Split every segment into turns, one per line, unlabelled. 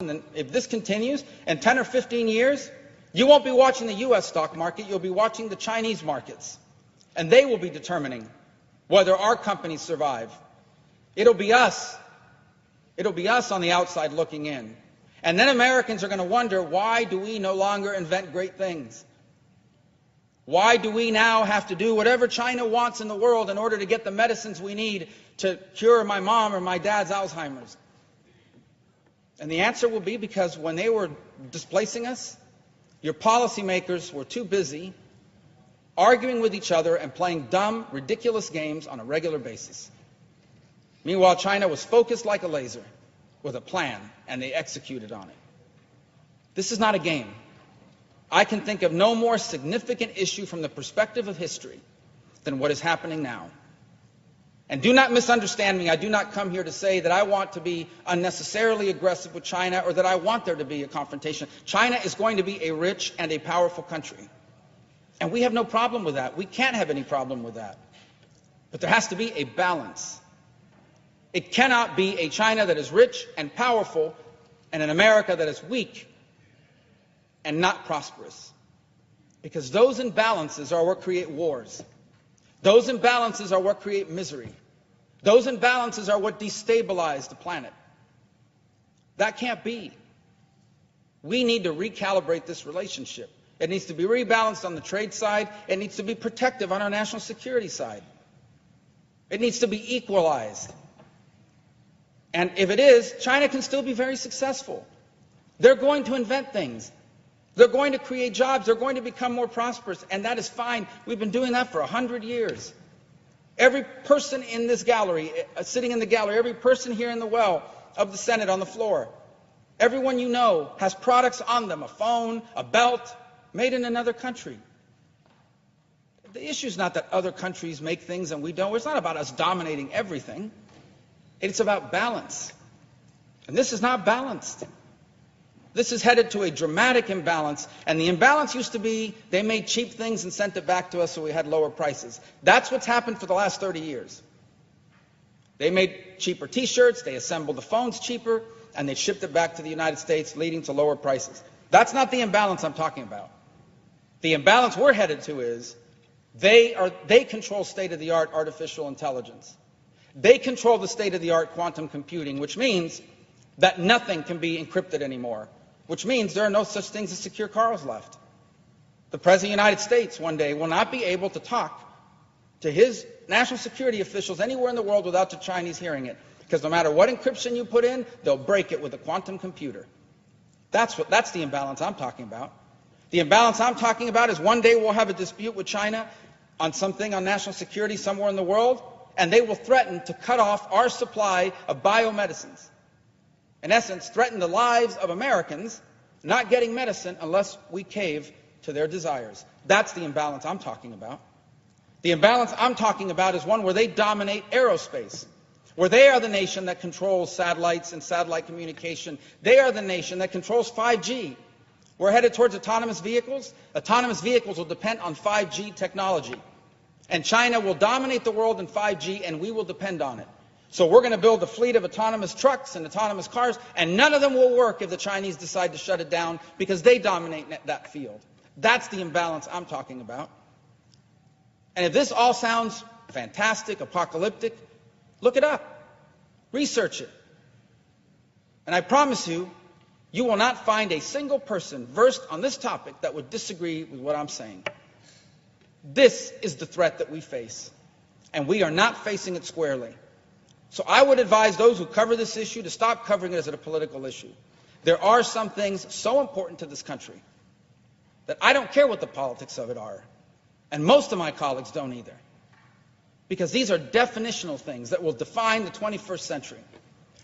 And if this continues, in 10 or 15 years, you won't be watching the U.S. stock market, you'll be watching the Chinese markets. And they will be determining whether our companies survive. It'll be us. It'll be us on the outside looking in. And then Americans are going to wonder, why do we no longer invent great things? Why do we now have to do whatever China wants in the world in order to get the medicines we need to cure my mom or my dad's Alzheimer's? And the answer will be because when they were displacing us, your policymakers were too busy arguing with each other and playing dumb, ridiculous games on a regular basis. Meanwhile, China was focused like a laser with a plan, and they executed on it. This is not a game. I can think of no more significant issue from the perspective of history than what is happening now. And do not misunderstand me. I do not come here to say that I want to be unnecessarily aggressive with China or that I want there to be a confrontation. China is going to be a rich and a powerful country. And we have no problem with that. We can't have any problem with that. But there has to be a balance. It cannot be a China that is rich and powerful and an America that is weak and not prosperous. Because those imbalances are what create wars. Those imbalances are what create misery. Those imbalances are what destabilize the planet. That can't be. We need to recalibrate this relationship. It needs to be rebalanced on the trade side. It needs to be protective on our national security side. It needs to be equalized. And if it is, China can still be very successful. They're going to invent things. They're going to create jobs. They're going to become more prosperous. And that is fine. We've been doing that for 100 years. Every person in this gallery, sitting in the gallery, every person here in the well of the Senate on the floor, everyone you know has products on them, a phone, a belt, made in another country. The issue is not that other countries make things and we don't. It's not about us dominating everything. It's about balance. And this is not balanced. This is headed to a dramatic imbalance. And the imbalance used to be they made cheap things and sent it back to us so we had lower prices. That's what's happened for the last 30 years. They made cheaper T-shirts, they assembled the phones cheaper, and they shipped it back to the United States, leading to lower prices. That's not the imbalance I'm talking about. The imbalance we're headed to is they control state-of-the-art artificial intelligence. They control the state-of-the-art quantum computing, which means that nothing can be encrypted anymore, which means there are no such things as secure cars left. The President of the United States one day will not be able to talk to his national security officials anywhere in the world without the Chinese hearing it, because no matter what encryption you put in, they'll break it with a quantum computer. That's the imbalance I'm talking about. The imbalance I'm talking about is one day we'll have a dispute with China on something on national security somewhere in the world, and they will threaten to cut off our supply of biomedicines. In essence, threaten the lives of Americans not getting medicine unless we cave to their desires. That's the imbalance I'm talking about. The imbalance I'm talking about is one where they dominate aerospace, where they are the nation that controls satellites and satellite communication. They are the nation that controls 5G. We're headed towards autonomous vehicles. Autonomous vehicles will depend on 5G technology. And China will dominate the world in 5G, and we will depend on it. So we're going to build a fleet of autonomous trucks and autonomous cars, and none of them will work if the Chinese decide to shut it down because they dominate that field. That's the imbalance I'm talking about. And if this all sounds fantastic, apocalyptic, look it up. Research it. And I promise you, you will not find a single person versed on this topic that would disagree with what I'm saying. This is the threat that we face, and we are not facing it squarely. So I would advise those who cover this issue to stop covering it as a political issue. There are some things so important to this country that I don't care what the politics of it are, and most of my colleagues don't either, because these are definitional things that will define the 21st century.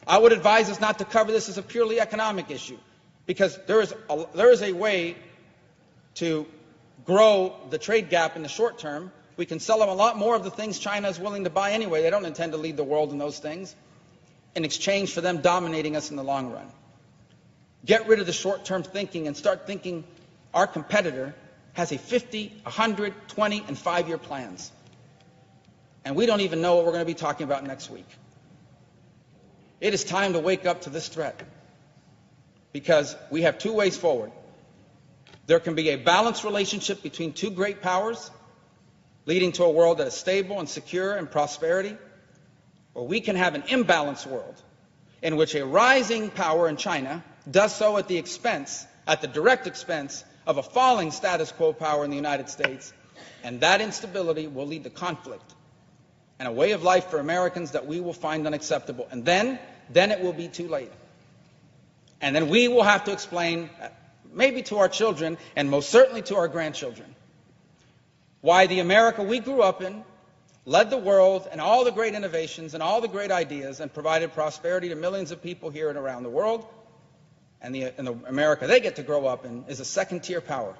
I would advise us not to cover this as a purely economic issue, because there is a way to grow the trade gap in the short term. We can sell them a lot more of the things China is willing to buy anyway. They don't intend to lead the world in those things in exchange for them dominating us in the long run. Get rid of the short-term thinking and start thinking our competitor has a 50, 100, 20, and 5-year plans. And we don't even know what we're going to be talking about next week. It is time to wake up to this threat. because we have two ways forward. There can be a balanced relationship between two great powers, leading to a world that is stable and secure and prosperity, or we can have an imbalanced world in which a rising power in China does so at the direct expense of a falling status quo power in the United States, and that instability will lead to conflict and a way of life for Americans that we will find unacceptable. And then it will be too late. And then we will have to explain, maybe to our children and most certainly to our grandchildren, why the America we grew up in led the world in all the great innovations and all the great ideas and provided prosperity to millions of people here and around the world, and the America they get to grow up in is a second-tier power.